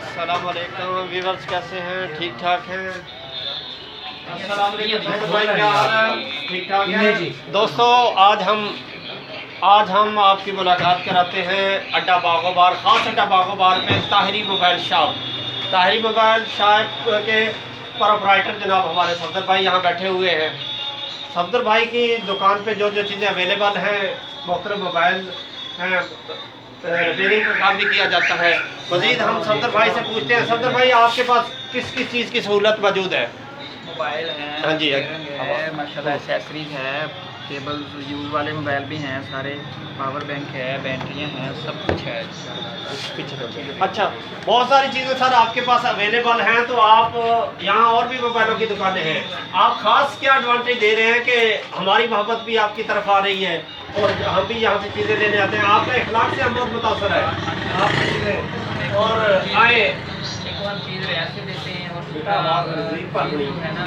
السلام علیکم ویورز، کیسے ہیں؟ ٹھیک ٹھاک ہیں؟ السلام علیکم بھائی، کیا حال ہے؟ ٹھیک ٹھاک ہیں دوستو؟ آج ہم آپ کی ملاقات کراتے ہیں اڈا باغ و بہار، خاص اڈا باغ و بہار میں Tahiri mobile shop. Tahiri mobile shop کے پروپرائٹر جناب ہمارے صفدر بھائی یہاں بیٹھے ہوئے ہیں۔ صفدر بھائی کی دکان پہ جو چیزیں اویلیبل ہیں، مختلف موبائل ہیں، ریپیئرنگ کا کام بھی کیا جاتا ہے۔ مزید ہم صفدر بھائی سے پوچھتے ہیں، صفدر بھائی آپ کے پاس کس کس چیز کی سہولت موجود ہے؟ موبائل ہیں، ہاں جی، ہے ماشاء اللہ، ایکسیسریز ہے، کیبل یوز والے موبائل بھی ہیں سارے، پاور بینک ہے، بیٹریاں ہیں، سب کچھ ہے۔ اچھا، بہت ساری چیزیں سر آپ کے پاس اویلیبل ہیں، تو آپ یہاں اور بھی موبائلوں کی دکانیں ہیں، آپ خاص کیا ایڈوانٹیج دے رہے ہیں کہ ہماری محبت بھی آپ کی طرف آ رہی ہے اور ہم بھی یہاں سے چیزیں لینے آتے ہیں؟ آپ کا اخلاق سے ہم بہت متاثر ہے آپ کی چیزیں، اور آئے ایک ہم چیز ریاست دیتے ہیں اور ہے نا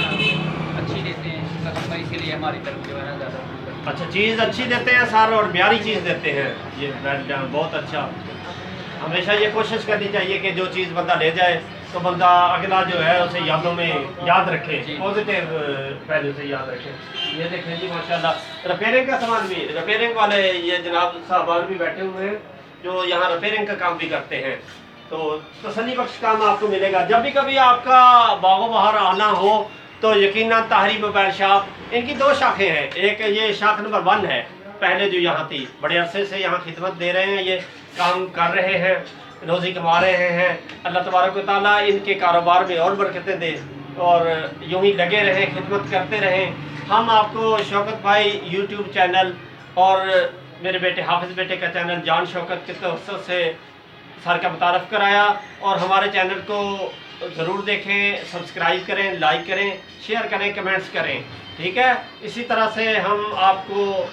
اچھی دیتے ہیں کسٹمر، اسی لیے ہماری طرف جو ہے نا زیادہ۔ اچھا، چیز اچھی دیتے ہیں سر اور معیاری چیز دیتے ہیں، یہ بہت اچھا۔ ہمیشہ یہ کوشش کرنی چاہیے کہ جو چیز بندہ لے جائے تو بندہ اگلا جو ہے اسے یادوں میں یاد رکھے، پازیٹیو پہلو سے یاد رکھے۔ یہ دیکھیں جی ماشاءاللہ ریپیئرنگ کا سامان بھی، ریپیئرنگ والے یہ جناب صاحبان بھی بیٹھے ہوئے ہیں جو یہاں ریپیئرنگ کا کام بھی کرتے ہیں، تو تسلی بخش کام آپ کو ملے گا۔ جب بھی کبھی آپ کا باغ و بہار آنا ہو تو یقیناً طاہری موبائل شاپ، ان کی دو شاخیں ہیں، ایک یہ شاخ نمبر 1 ہے پہلے جو یہاں تھی، بڑے عرصے سے یہاں خدمت دے رہے ہیں، یہ کام کر رہے ہیں، روزی کما رہے ہیں۔ اللہ تبارک و تعالیٰ ان کے کاروبار میں اور برکتیں دے اور یوں ہی لگے رہیں، خدمت کرتے رہیں۔ ہم آپ کو شوکت بھائی یوٹیوب چینل اور میرے بیٹے حافظ بیٹے کا چینل جان شوکت کے توسط سے سر کا متعارف کرایا، اور ہمارے چینل کو ضرور دیکھیں، سبسکرائب کریں، لائک کریں، شیئر کریں، کمنٹس کریں، ٹھیک ہے؟ اسی طرح سے ہم آپ کو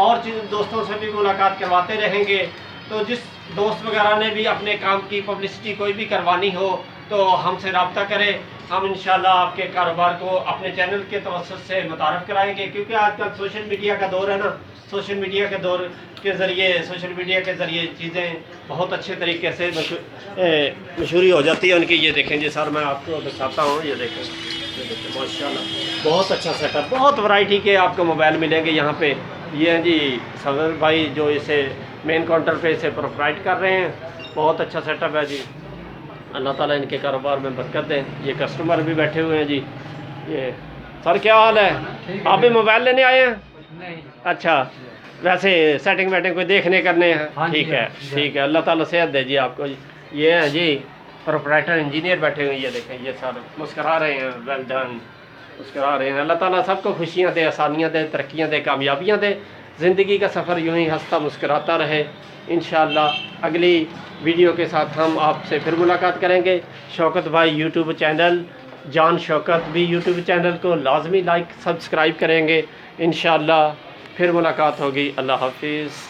اور دوستوں سے بھی ملاقات کرواتے رہیں گے، تو جس دوست وغیرہ نے بھی اپنے کام کی پبلسٹی کوئی بھی کروانی ہو تو ہم سے رابطہ کریں، ہم انشاءاللہ آپ کے کاروبار کو اپنے چینل کے توسط سے متعارف کرائیں گے، کیونکہ آج کل سوشل میڈیا کا دور ہے نا، سوشل میڈیا کے دور کے ذریعے چیزیں بہت اچھے طریقے سے مشہوری ہو جاتی ہے ان کی۔ یہ دیکھیں جی سر، میں آپ کو دکھاتا ہوں، یہ دیکھیں ماشاءاللہ بہت اچھا سیٹ اپ، بہت ورائٹی کے آپ کو موبائل ملیں گے یہاں پہ۔ یہ ہیں جی صفدر بھائی جو اسے مین کاؤنٹر پہ اسے پروپرائٹ کر رہے ہیں، بہت اچھا سیٹ اپ ہے جی، اللہ تعالیٰ ان کے کاروبار میں برکت دیں۔ یہ کسٹمر بھی بیٹھے ہوئے ہیں جی۔ یہ سر کیا حال ہے؟ آپ بھی موبائل لینے آئے ہیں؟ اچھا، ویسے سیٹنگ ویٹنگ کوئی دیکھنے کرنے ہیں؟ ٹھیک ہے ٹھیک ہے، اللہ تعالیٰ صحت دے جی آپ کو۔ یہ ہیں جی پروپرائٹر انجینئر بیٹھے ہوئے ہیں، یہ دیکھیں یہ سر مسکرا رہے ہیں، ویل ڈن، مسکرا رہے ہیں۔ اللہ تعالیٰ سب کو خوشیاں دے، آسانیاں دے، ترقیاں دے، کامیابیاں دے، زندگی کا سفر یوں ہی ہنستا مسکراتا رہے۔ انشاءاللہ اگلی ویڈیو کے ساتھ ہم آپ سے پھر ملاقات کریں گے۔ شوکت بھائی یوٹیوب چینل جان شوکت بھی یوٹیوب چینل کو لازمی لائک سبسکرائب کریں گے، انشاءاللہ پھر ملاقات ہوگی۔ اللہ حافظ۔